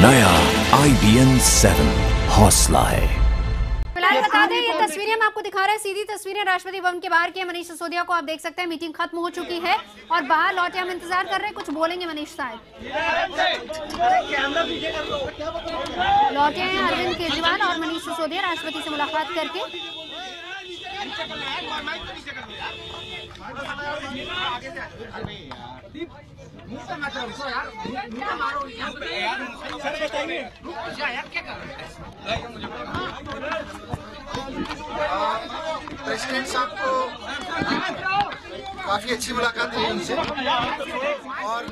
नया IBN 7 हौसला है। फिलहाल बता दें, ये तस्वीरें हम आपको दिखा रहे हैं, सीधी तस्वीरें राष्ट्रपति भवन के बाहर की है। मनीष सिसोदिया को आप देख सकते हैं, मीटिंग खत्म हो चुकी है और बाहर लौटे हम इंतजार कर रहे हैं, कुछ बोलेंगे मनीष साहब। लौटे हैं अरविंद केजरीवाल और मनीष सिसोदिया राष्ट्रपति से मुलाकात करके। प्रेसिडेंट साहब को काफी अच्छी मुलाकात रही उनसे और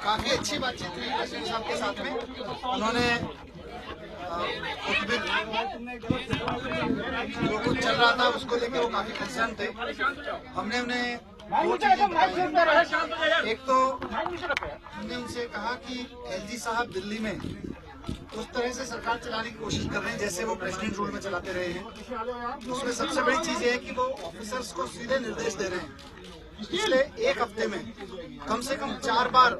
काफी अच्छी बातचीत हुई प्रेसिडेंट साहब के साथ में। उन्होंने जो कुछ चल रहा था उसको लेकर वो काफी कंसर्न थे। हमने उन्हें दो चीजें बताई। एक तो हमने उनसे कहा कि एलजी साहब दिल्ली में उस तरह से सरकार चलाने की कोशिश कर रहे हैं जैसे वो प्रेसिडेंट रूल में चलाते रहे हैं। उसमें सबसे बड़ी चीज है कि वो ऑफिसर्स को सीधे निर्देश दे रहे हैं। पिछले एक हफ्ते में कम से कम 4 बार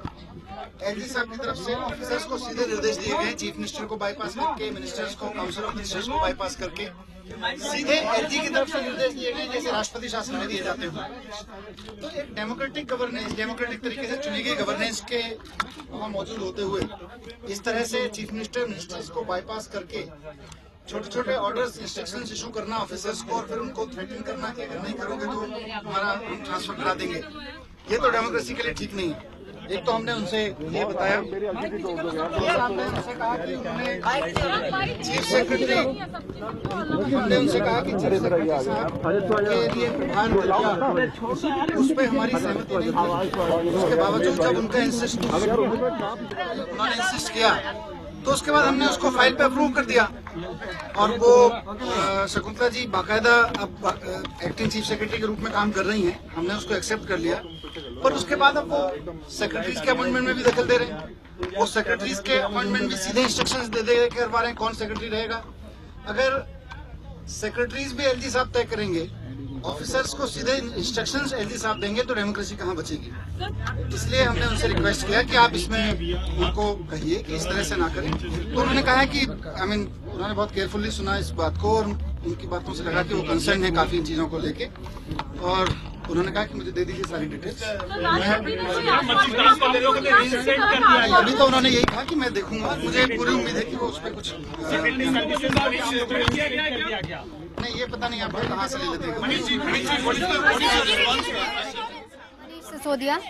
एलजी साहब की तरफ से ऑफिसर्स को सीधे निर्देश दिए गए, चीफ मिनिस्टर को बाईपास करके, मिनिस्टर्स को, काउंसिल ऑफ मिनिस्टर्स को बाईपास करके सीधे एलजी की तरफ से निर्देश दिए गए जैसे राष्ट्रपति शासन में दिए जाते हैं। तो एक डेमोक्रेटिक गवर्नेंस, डेमोक्रेटिक तरीके से चुनी गई गवर्नेंस के वहाँ मौजूद होते हुए इस तरह से चीफ मिनिस्टर, मिनिस्टर्स को बाईपास करके छोटे छोटे ऑर्डर्स, इंस्ट्रक्शंस इशू करना ऑफिसर्स को और फिर उनको थ्रेटन करना कि अगर नहीं करोगे तो हमारा ट्रांसफर करा देंगे, ये तो डेमोक्रेसी के लिए ठीक नहीं है। एक तो हमने उनसे ये बताया, हमने उनसे कहा कि चीफ सेक्रेटरी, हमने उनसे कहा कि चीफ सेक्रेटरी साहब के लिए प्रधान किया, उस पर हमारी सहमति नहीं थी। उसके बावजूद जब उनका उन्होंने इंसिस्ट किया तो उसके बाद हमने उसको फाइल पे अप्रूव कर दिया और वो शकुंतला जी बाकायदा अब एक्टिंग चीफ सेक्रेटरी के रूप में काम कर रही हैं। हमने उसको एक्सेप्ट कर लिया, पर उसके बाद अब वो सेक्रेटरीज के अपॉइंटमेंट में भी दखल दे रहे हैं। वो सेक्रेटरीज के अपॉइंटमेंट भी सीधे इंस्ट्रक्शंस दे करवा रहे हैं कौन सेक्रेटरी रहेगा। अगर सेक्रेटरीज भी एलजी साहब तय करेंगे, ऑफिसर्स को सीधे इंस्ट्रक्शंस एलजी साहब देंगे, तो डेमोक्रेसी कहाँ बचेगी। इसलिए हमने उनसे रिक्वेस्ट किया कि आप इसमें उनको कहिए कि इस तरह से ना करें। तो उन्होंने कहा कि उन्होंने बहुत केयरफुली सुना इस बात को और उनकी बातों से लगा कि वो कंसर्न है काफी इन चीजों को लेके, और उन्होंने कहा कि मुझे दे दीजिए सारी डिटेल्स। अभी तो उन्होंने यही कहा कि मैं देखूंगा, मुझे पूरी उम्मीद है कि वो उस पर कुछ नहीं, ये पता नहीं आप कहाँ से ले लेते हैं। मनीष सिसोदिया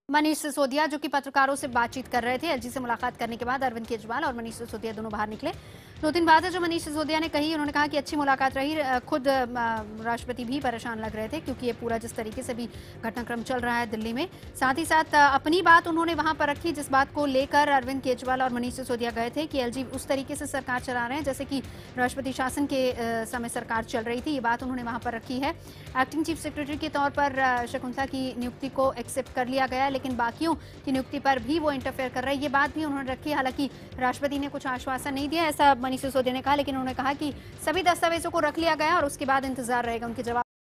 मनीष सिसोदिया जो कि पत्रकारों से बातचीत कर रहे थे। एलजी से मुलाकात करने के बाद अरविंद केजरीवाल और मनीष सिसोदिया दोनों बाहर निकले। 2-3 बातें जो मनीष सिसोदिया ने कही, उन्होंने कहा कि अच्छी मुलाकात रही। खुद राष्ट्रपति भी परेशान लग रहे थे क्योंकि ये पूरा जिस तरीके से भी घटनाक्रम चल रहा है दिल्ली में। साथ ही साथ अपनी बात उन्होंने वहां पर रखी, जिस बात को लेकर अरविंद केजरीवाल और मनीष सिसोदिया गए थे कि एलजी उस तरीके से सरकार चला रहे हैं जैसे कि राष्ट्रपति शासन के समय सरकार चल रही थी। ये बात उन्होंने वहां पर रखी है। एक्टिंग चीफ सेक्रेटरी के तौर पर शकुंतला की नियुक्ति को एक्सेप्ट कर लिया गया, लेकिन बाकियों की नियुक्ति पर भी वो इंटरफेयर कर रहे हैं, ये बात भी उन्होंने रखी। हालांकि राष्ट्रपति ने कुछ आश्वासन नहीं दिया, ऐसा मनीष सिसोदिया ने कहा, लेकिन उन्होंने कहा कि सभी दस्तावेजों को रख लिया गया और उसके बाद इंतजार रहेगा उनके जवाब।